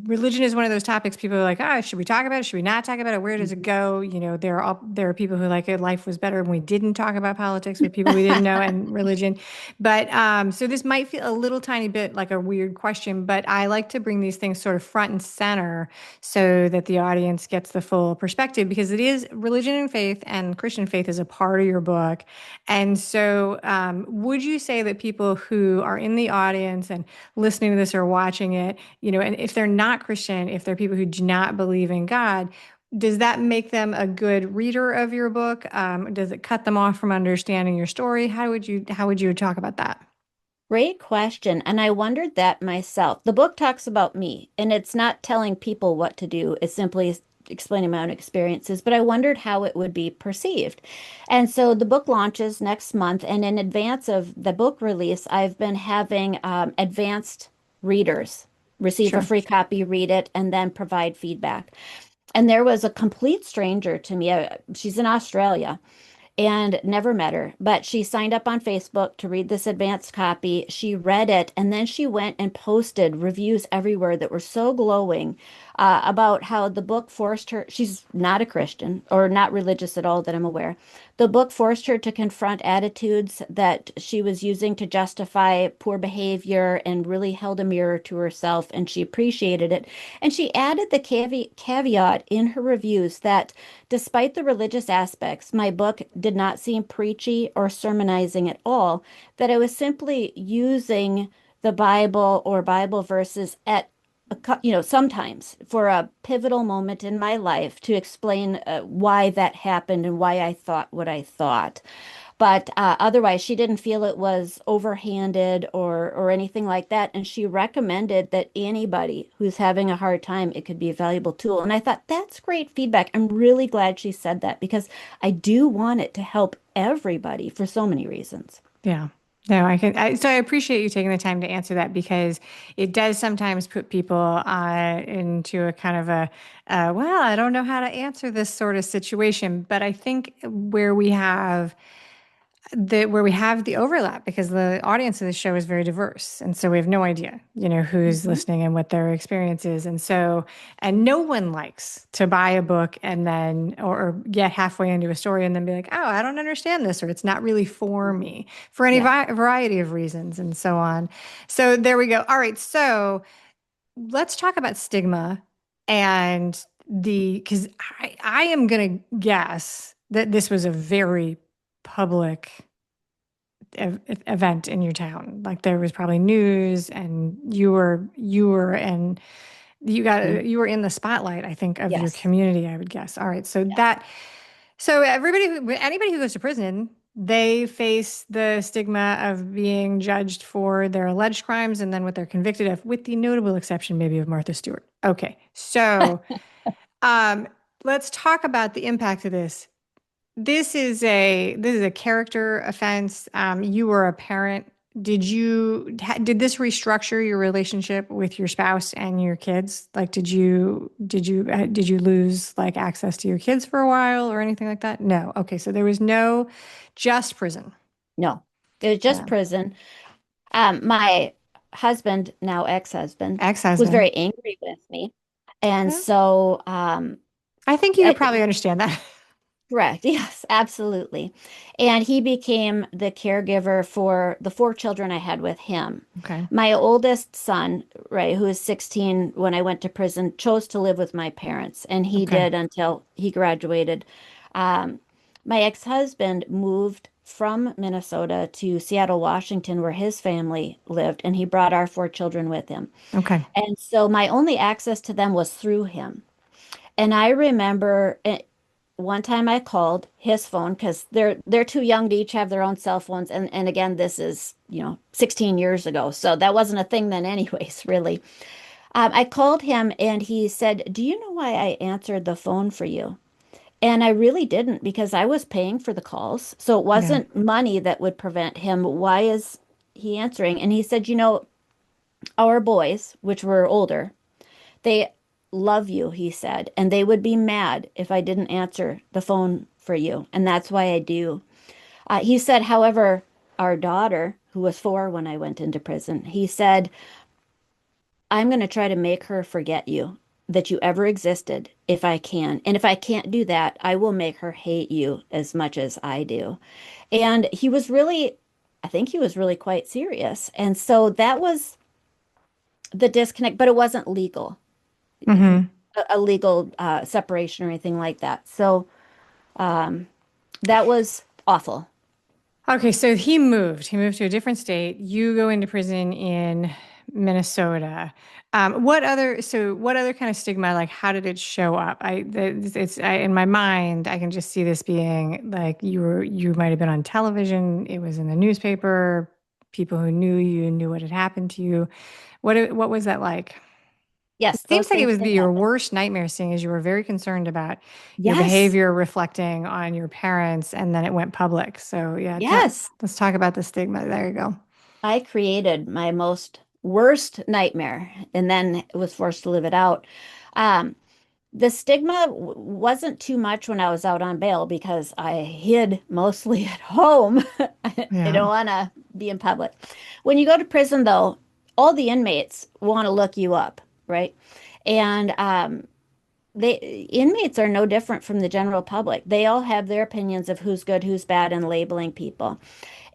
Religion is one of those topics people are like, should we talk about it? Should we not talk about it? Where does it Hmm. go? There are people who like it. Life was better when we didn't talk about politics with people we didn't know and religion. But, so this might feel a little tiny bit like a weird question, but I like to bring these things sort of front and center so that the audience gets the full perspective because it is religion and faith and Christian faith is a part of your book. And so, would you say that people who are in the audience and listening to this or watching it, and if they're not Christian, if they're people who do not believe in God, does that make them a good reader of your book? Does it cut them off from understanding your story? How would you talk about that? Great question. And I wondered that myself. The book talks about me, and it's not telling people what to do, it's simply explaining my own experiences. But I wondered how it would be perceived. And so the book launches next month. And in advance of the book release, I've been having advanced readers receive a Sure. free copy, read it, and then provide feedback. And there was a complete stranger to me. She's in Australia and never met her, but she signed up on Facebook to read this advanced copy. She read it, and then she went and posted reviews everywhere that were so glowing about how the book forced her. She's not a Christian or not religious at all, that I'm aware. The book forced her to confront attitudes that she was using to justify poor behavior and really held a mirror to herself, and she appreciated it. And she added the caveat in her reviews that despite the religious aspects, my book did not seem preachy or sermonizing at all, that I was simply using the Bible or Bible verses at sometimes for a pivotal moment in my life to explain why that happened and why I thought what I thought. But otherwise, she didn't feel it was overhanded or anything like that. And she recommended that anybody who's having a hard time, it could be a valuable tool. And I thought that's great feedback. I'm really glad she said that because I do want it to help everybody for so many reasons. Yeah. No, so I appreciate you taking the time to answer that because it does sometimes put people into a kind of well, I don't know how to answer this sort of situation. But I think where we have the overlap because the audience of the show is very diverse. And so we have no idea, who's Mhm. listening and what their experience is. And no one likes to buy a book and then, or get halfway into a story and then be like, oh, I don't understand this, or it's not really for Mhm. me for any Yeah. variety of reasons and so on. So there we go. All right. So let's talk about stigma and because I am going to guess that this was a very public event in your town. Like there was probably news and and Mhm. you were in the spotlight, I think, of your Yes. community, I would guess. All right. Yes. So anybody who goes to prison, they face the stigma of being judged for their alleged crimes and then what they're convicted of, with the notable exception maybe of Martha Stewart. Okay. So um let's talk about the impact of this. This is a character offense. You were a parent. Did this restructure your relationship with your spouse and your kids? Like, did you lose like access to your kids for a while or anything like that? No. Okay, so there was no just prison. No, it was just Yeah. prison. My husband, now ex-husband, was Ex-husband. very angry with me. And Yeah. so, I think you could probably understand that. correct. Yes, absolutely. And he became the caregiver for the four children I had with him. Okay. My oldest son, right, who is 16 when I went to prison, chose to live with my parents, and he Okay. did until he graduated. Um, my ex-husband moved from Minnesota to Seattle, Washington, where his family lived, and he brought our four children with him. Okay. And so my only access to them was through him. And I remember one time I called his phone because they're too young to each have their own cell phones. And again, this is, 16 years ago. So that wasn't a thing then anyways, really. I called him and he said, "Do you know why I answered the phone for you?" And I really didn't because I was paying for the calls. So it Yeah. wasn't money that would prevent him. Why is he answering? And he said, Our boys, which were older, they love you, he said, and they would be mad if I didn't answer the phone for you. And that's why I do. He said, however, our daughter, who was 4 when I went into prison, he said, I'm going to try to make her forget you, that you ever existed, if I can. And if I can't do that, I will make her hate you as much as I do. And he was really, I think he was really quite serious. And so that was the disconnect, but it wasn't legal, Hmm. a legal separation or anything like that. So that was awful. Okay, so he moved. He moved to a different state. You go into prison in Minnesota. What other kind of stigma, like how did it show up? In my mind, I can just see this being like you might have been on television, it was in the newspaper, people who knew you knew what had happened to you. What was that like? It Yes, those seems like it things was did your happen. worst nightmare, seeing as you were very concerned about your Yes, behavior reflecting on your parents, and then it went public. So yeah, yes. let's talk about the stigma. There you go. I created my most worst nightmare and then was forced to live it out. Um, the stigma wasn't too much when I was out on bail because I hid mostly at home. I Yeah. don't want to be in public. When you go to prison, though, all the inmates want to look you up, right? And they inmates are no different from the general public. They all have their opinions of who's good, who's bad, and labeling people.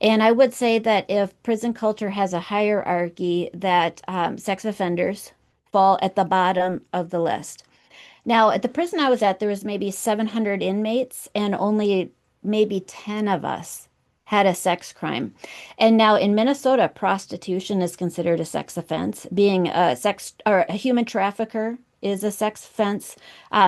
And I would say that if prison culture has a hierarchy, that sex offenders fall at the bottom of the list. Now, at the prison I was at, there was maybe 700 inmates, and only maybe 10 of us had a sex crime. And now in Minnesota, prostitution is considered a sex offense. Being a sex or a human trafficker is a sex offense.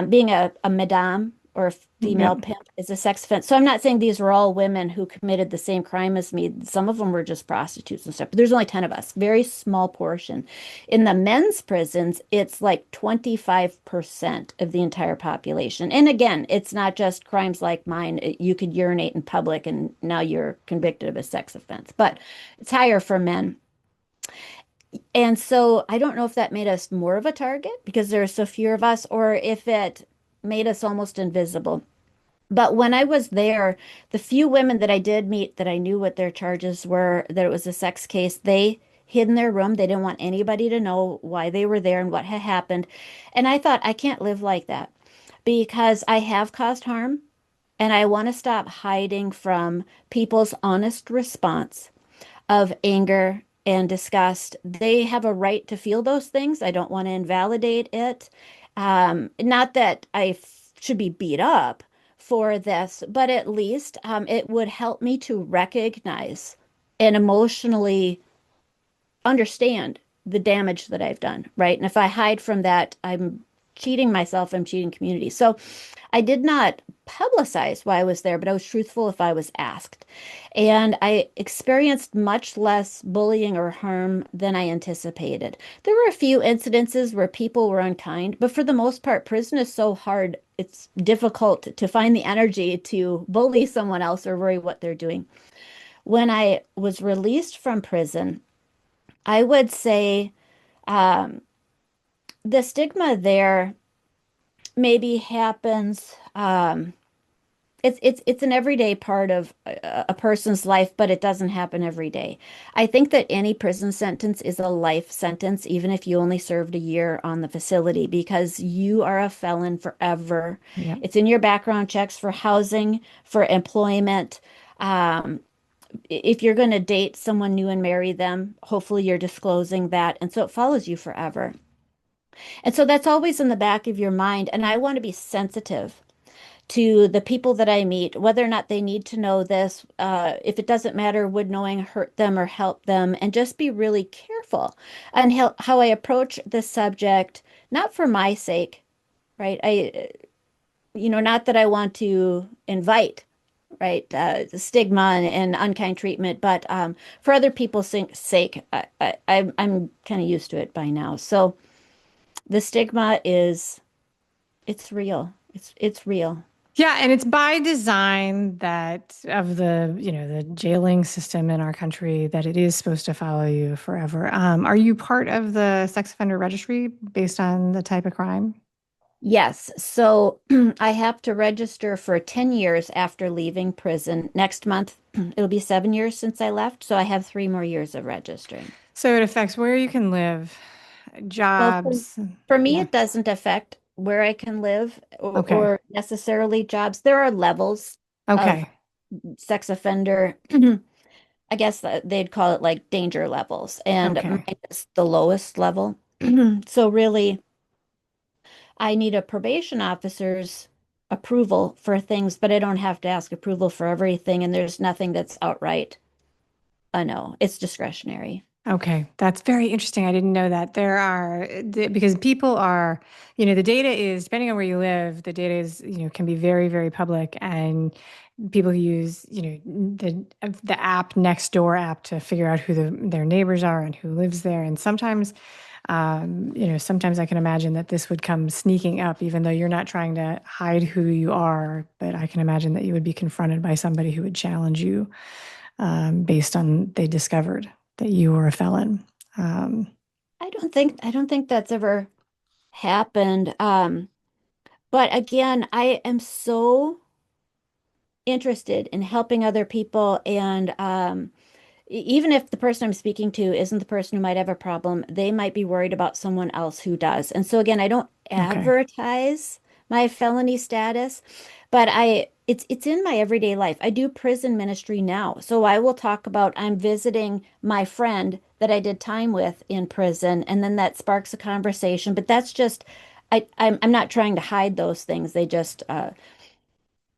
Being a madame or a female Yep. pimp is a sex offense. So I'm not saying these were all women who committed the same crime as me. Some of them were just prostitutes and stuff, but there's only 10 of us, very small portion. In the men's prisons, it's like 25% of the entire population. And again, it's not just crimes like mine. You could urinate in public and now you're convicted of a sex offense, but it's higher for men. And so I don't know if that made us more of a target because there are so few of us, or if it made us almost invisible. But when I was there, the few women that I did meet that I knew what their charges were, that it was a sex case, they hid in their room. They didn't want anybody to know why they were there and what had happened. And I thought, I can't live like that because I have caused harm and I want to stop hiding from people's honest response of anger and disgust. They have a right to feel those things. I don't want to invalidate it. Not that should be beat up for this, but at least it would help me to recognize and emotionally understand the damage that I've done, right? And if I hide from that, I'm cheating myself, I'm cheating community. So I did not publicize why I was there, but I was truthful if I was asked. And I experienced much less bullying or harm than I anticipated. There were a few incidences where people were unkind, but for the most part, prison is so hard, it's difficult to find the energy to bully someone else or worry what they're doing. When I was released from prison, I would say um, the stigma there maybe happens. It's an everyday part of a person's life, but it doesn't happen every day. I think that any prison sentence is a life sentence, even if you only served a year on the facility, because you are a felon forever. Yep. It's in your background checks for housing, for employment. Um, if you're going to date someone new and marry them, hopefully you're disclosing that. And so it follows you forever. And so that's always in the back of your mind. And I want to be sensitive to the people that I meet, whether or not they need to know this. If it doesn't matter, would knowing hurt them or help them, and just be really careful on how I approach this subject, not for my sake, right? Not that I want to invite, right, the stigma and unkind treatment, but for other people's sake, I'm kind of used to it by now. So the stigma is, it's real. It's real. Yeah, and it's by design that of the jailing system in our country that it is supposed to follow you forever. Are you part of the sex offender registry based on the type of crime? Yes, so I have to register for 10 years after leaving prison. Next month, it'll be 7 years since I left, so I have 3 more years of registering. So it affects where you can live, Well, jobs. for me, Yeah. it doesn't affect where I can live Okay. or necessarily jobs. There are levels of Okay. sex offender. I guess that they'd call it like danger levels, and mine Okay. is the lowest level. So really, I need a probation officer's approval for things, but I don't have to ask approval for everything, and there's nothing that's outright a no. It's discretionary. Okay, that's very interesting. I didn't know that. Because people are, the data is, depending on where you live, the data is, can be very, very public. And people use, the app Nextdoor app to figure out who their neighbors are and who lives there. And sometimes, sometimes I can imagine that this would come sneaking up, even though you're not trying to hide who you are. But I can imagine that you would be confronted by somebody who would challenge you based on they discovered that you were a felon. Um, I don't think that's ever happened. But again, I am so interested in helping other people and even if the person I'm speaking to isn't the person who might have a problem, they might be worried about someone else who does. And so again, I don't okay. advertise my felony status, but it's in my everyday life. I do prison ministry now. So I will talk about I'm visiting my friend that I did time with in prison, and then that sparks a conversation. But that's just I'm not trying to hide those things. They just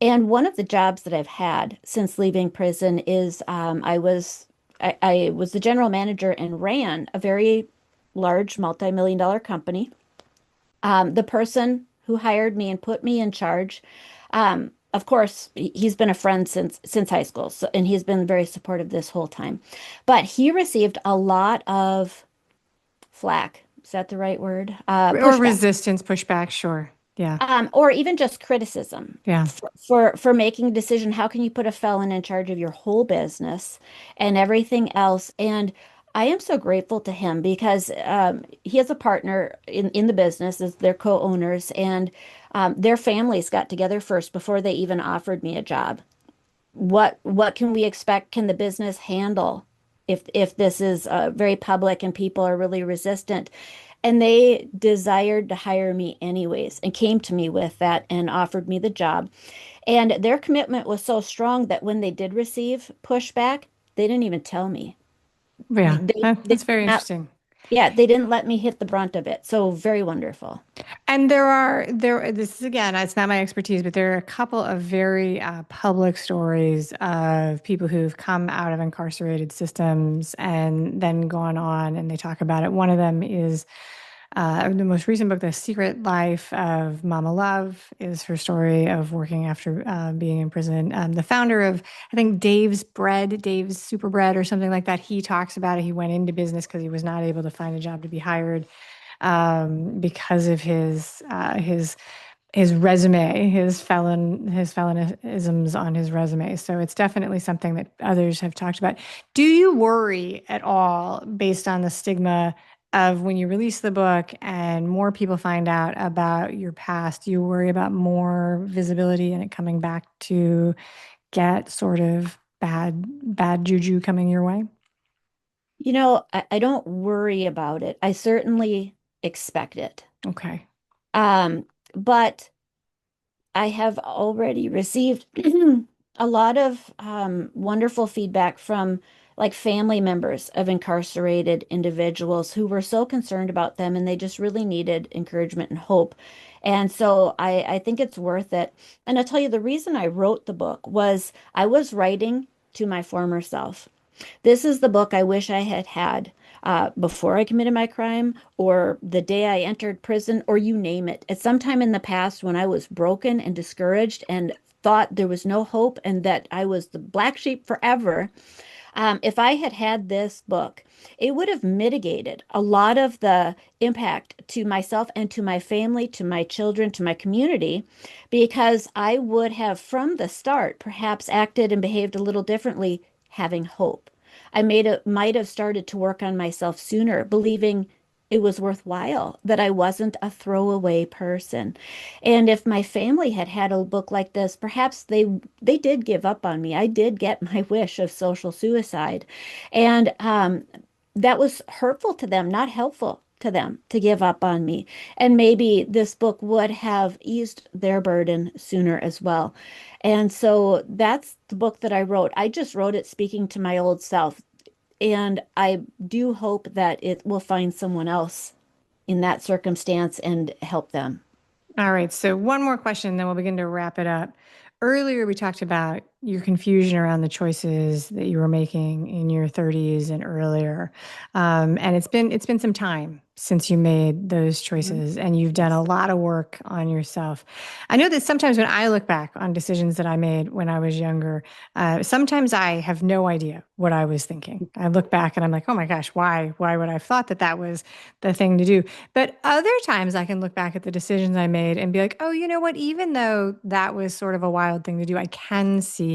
and one of the jobs that I've had since leaving prison is I was the general manager and ran a very large multi-million dollar company. The person who hired me and put me in charge, of course, he's been a friend since high school, so, and he's been very supportive this whole time. But he received a lot of flack. Is that the right word? Or Pushback. resistance, pushback, sure. Yeah. Or even just criticism Yeah. for making a decision. How can you put a felon in charge of your whole business and everything else? And I am so grateful to him because he has a partner in the business as their co-owners, and their families got together first before they even offered me a job. What can we expect? Can the business handle if this is very public and people are really resistant? And they desired to hire me anyways and came to me with that and offered me the job. And their commitment was so strong that when they did receive pushback, they didn't even tell me. Yeah. They That's very not, interesting. yeah, they didn't let me hit the brunt of it. So very wonderful. And this is again, it's not my expertise, but there are a couple of very public stories of people who've come out of incarcerated systems and then gone on and they talk about it. One of them is the most recent book, The Secret Life of Mama Love, is her story of working after being in prison. The founder of, I think, Dave's Super Bread or something like that, he talks about it. He went into business because he was not able to find a job to be hired because of his resume, his felonisms on his resume. So it's definitely something that others have talked about. Do you worry at all based on the stigma of when you release the book and more people find out about your past, do you worry about more visibility and it coming back to get sort of bad juju coming your way? I don't worry about it. I certainly expect it. Okay. Um, but I have already received a lot of wonderful feedback from like family members of incarcerated individuals who were so concerned about them and they just really needed encouragement and hope. And so I think it's worth it. And I'll tell you, the reason I wrote the book was I was writing to my former self. This is the book I wish I had had before I committed my crime, or the day I entered prison, or you name it. At some time in the past when I was broken and discouraged and thought there was no hope and that I was the black sheep forever. If I had had this book, it would have mitigated a lot of the impact to myself and to my family, to my children, to my community, because I would have from the start perhaps acted and behaved a little differently, having hope. Might have started to work on myself sooner, believing it was worthwhile, that I wasn't a throwaway person. And if my family had had a book like this, perhaps they did give up on me. I did get my wish of social suicide. And that was hurtful to them, not helpful to them to give up on me. And maybe this book would have eased their burden sooner as well. And so that's the book that I wrote. I just wrote it speaking to my old self. And I do hope that it will find someone else in that circumstance and help them. All right. So one more question, then we'll begin to wrap it up. Earlier, we talked about your confusion around the choices that you were making in your 30s and earlier. And it's been some time since you made those Mhm. choices and you've done a Yes. lot of work on yourself. I know that sometimes when I look back on decisions that I made when I was younger, sometimes I have no idea what I was thinking. I look back and I'm like, oh my gosh, why would I have thought that that was the thing to do? But other times I can look back at the decisions I made and be like, oh, you know what? Even though that was sort of a wild thing to do, I can see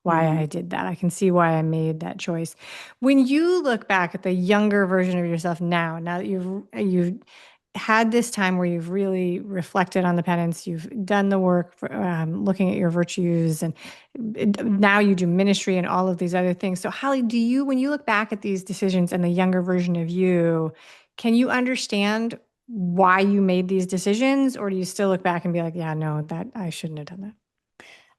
why I Mhm. did that. I can see why I made that choice. When you look back at the younger version of yourself now that you've had this time where you've really reflected on the penance, you've done the work for, looking at your virtues, and now you do ministry and all of these other things. So, Holly, when you look back at these decisions and the younger version of you, can you understand why you made these decisions, or do you still look back and be like, yeah, no, that I shouldn't have done that?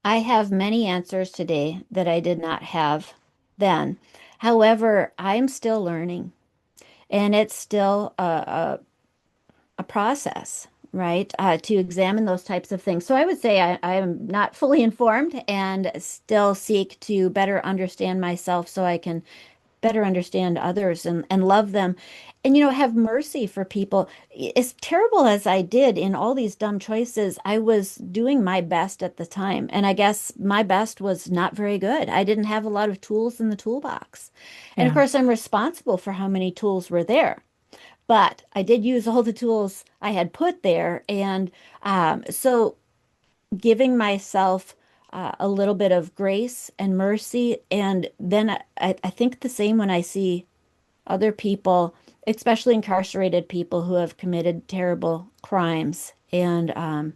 I have many answers today that I did not have then. However, I'm still learning, and it's still a process, right? To examine those types of things. So I would say I am not fully informed and still seek to better understand myself so I can better understand others and love them and have mercy for people. As terrible as I did in all these dumb choices, I was doing my best at the time, and I guess my best was not very good. I didn't have a lot of tools in the toolbox, and of Yeah. course I'm responsible for how many tools were there, but I did use all the tools I had put there. And so giving myself a little bit of grace and mercy. And then I think the same when I see other people, especially incarcerated people who have committed terrible crimes, and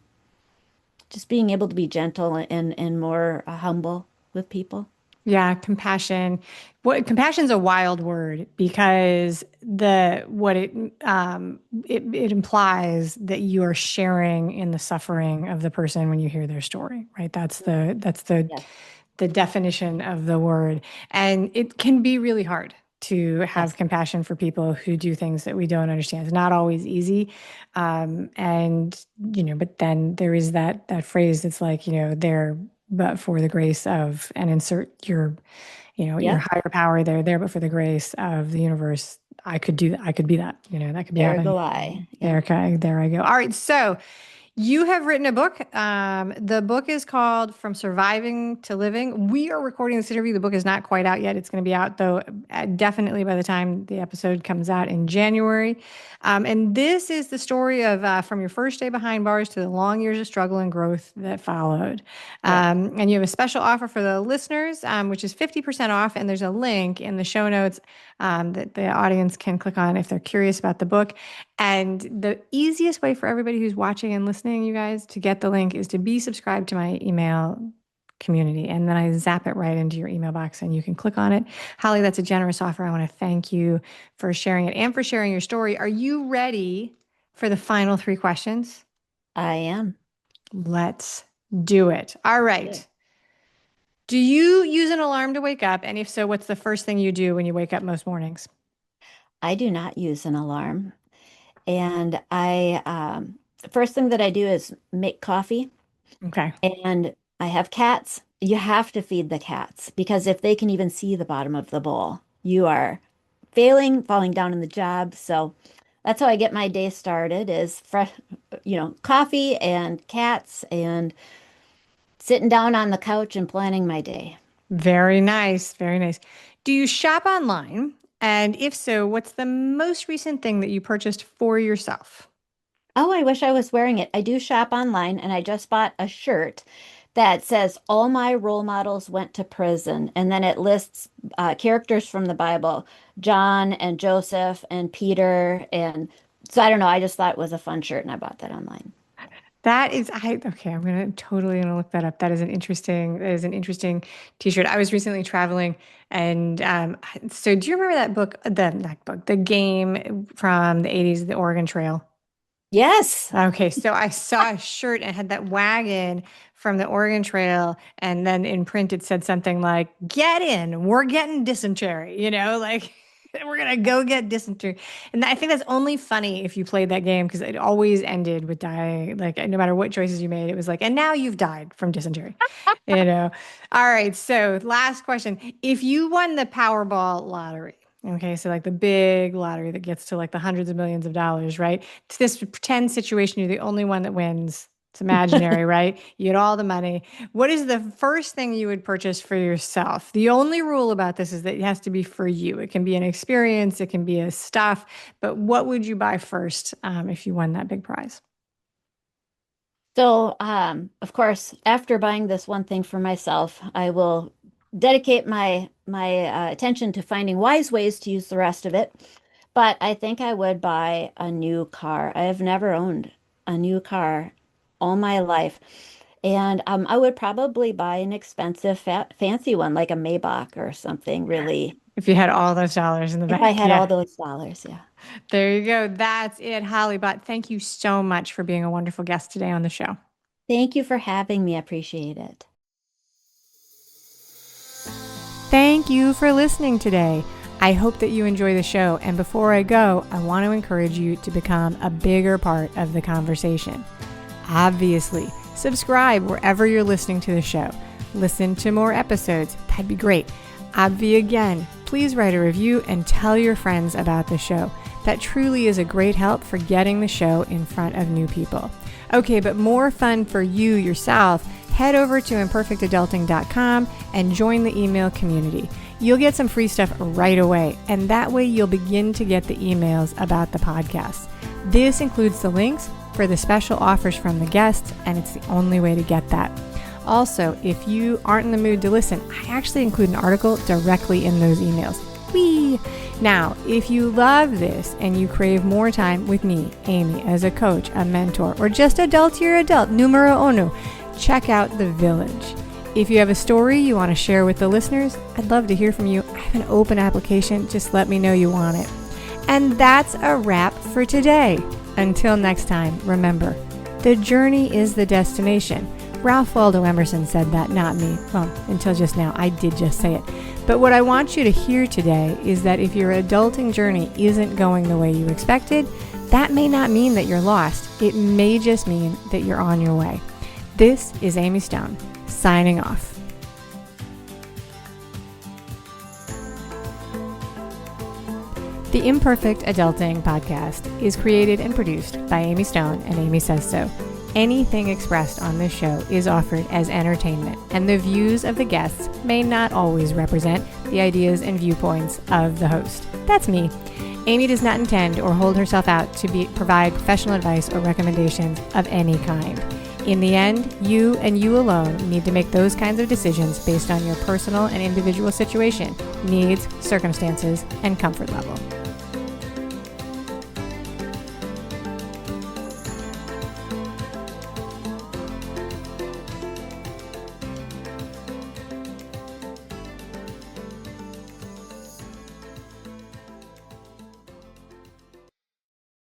just being able to be gentle and more humble with people. Yeah, compassion. What compassion's a wild word because the what it implies that you are sharing in the suffering of the person when you hear their story, right? Yes, The definition of the word. And it can be really hard to have yes, compassion for people who do things that we don't understand. It's not always easy. And, but then there is that phrase that's like, there, but for the grace of, and insert your yep. higher power there, but for the grace of the universe, I could do that. I could be that, that could be There happening. go I. There, Yep. okay, there I go. All right. So, you have written a book. The book is called From Surviving to Living. We are recording this interview. The book is not quite out yet. It's going to be out, though, definitely by the time the episode comes out in January. And this is the story of from your first day behind bars to the long years of struggle and growth that followed. Yes. And you have a special offer for the listeners, which is 50% off. And there's a link in the show notes that the audience can click on if they're curious about the book. And the easiest way for everybody who's watching and listening, you guys, to get the link is to be subscribed to my email community. And then I zap it right into your email box and you can click on it. Holly, that's a generous offer. I want to thank you for sharing it and for sharing your story. Are you ready for the final three questions? I am. Let's do it. All Good. right. Do you use an alarm to wake up? And if so, what's the first thing you do when you wake up most mornings? I do not use an alarm. And the first thing that I do is make coffee. Okay. And I have cats. You have to feed the cats because if they can even see the bottom of the bowl, you are failing, falling down in the job. So that's how I get my day started is fresh, coffee and cats and sitting down on the couch and planning my day. Very nice. Very nice. Do you shop online And if so, what's the most recent thing that you purchased for yourself? Oh, I wish I was wearing it. I do shop online and I just bought a shirt that says all my role models went to prison. And then it lists characters from the Bible, John and Joseph and Peter. And so I don't know. I just thought it was a fun shirt and I bought that online. Okay, I'm gonna look that up. That is an interesting t-shirt. I was recently traveling and so do you remember that book, the game from the 80s, the Oregon Trail? Yes. Okay, so I saw a shirt and had that wagon from the Oregon Trail, and then in print it said something like, "Get in, we're getting dysentery," like we're gonna go get dysentery. And I think that's only funny if you played that game because it always ended with dying. Like no matter what choices you made, it was like, and now you've died from dysentery. you know. All right, so last question. If you won the Powerball lottery, okay, so like the big lottery that gets to like the hundreds of millions of dollars, right? To this pretend situation, you're the only one that wins. It's imaginary, right? You get all the money. What is the first thing you would purchase for yourself? The only rule about this is that it has to be for you. It can be an experience, it can be a stuff, but what would you buy first if you won that big prize? So, of course, after buying this one thing for myself, I will dedicate my attention to finding wise ways to use the rest of it. But I think I would buy a new car. I have never owned a new car all my life. And I would probably buy an expensive, fancy one, like a Maybach or something, really, If you had all those dollars in the if I bank, had all yeah. those dollars. Yeah. There you go. That's it, Holly. But thank you so much for being a wonderful guest today on the show. Thank you for having me. I appreciate it. Thank you for listening today. I hope that you enjoy the show. And before I go, I want to encourage you to become a bigger part of the conversation. Obviously, subscribe wherever you're listening to the show. Listen to more episodes. That'd be great. Again, please write a review and tell your friends about the show. That truly is a great help for getting the show in front of new people. Okay, but more fun for you yourself. Head over to imperfectadulting.com and join the email community. You'll get some free stuff right away, and that way you'll begin to get the emails about the podcast. This includes the links for the special offers from the guests, and it's the only way to get that. Also, if you aren't in the mood to listen, I actually include an article directly in those emails. Whee! Now, if you love this and you crave more time with me, Amy, as a coach, a mentor, or just adultier adult, numero uno, check out The Village. If you have a story you want to share with the listeners, I'd love to hear from you. I have an open application. Just let me know you want it. And that's a wrap for today. Until next time, remember, the journey is the destination. Ralph Waldo Emerson said that, not me. Well, until just now, I did just say it. But what I want you to hear today is that if your adulting journey isn't going the way you expected, that may not mean that you're lost. It may just mean that you're on your way. This is Amy Stone, signing off. The Imperfect Adulting podcast is created and produced by Amy Stone and Amy Says So. Anything expressed on this show is offered as entertainment, and the views of the guests may not always represent the ideas and viewpoints of the host. That's me. Amy does not intend or hold herself out to provide professional advice or recommendations of any kind. In the end, you and you alone need to make those kinds of decisions based on your personal and individual situation, needs, circumstances, and comfort level.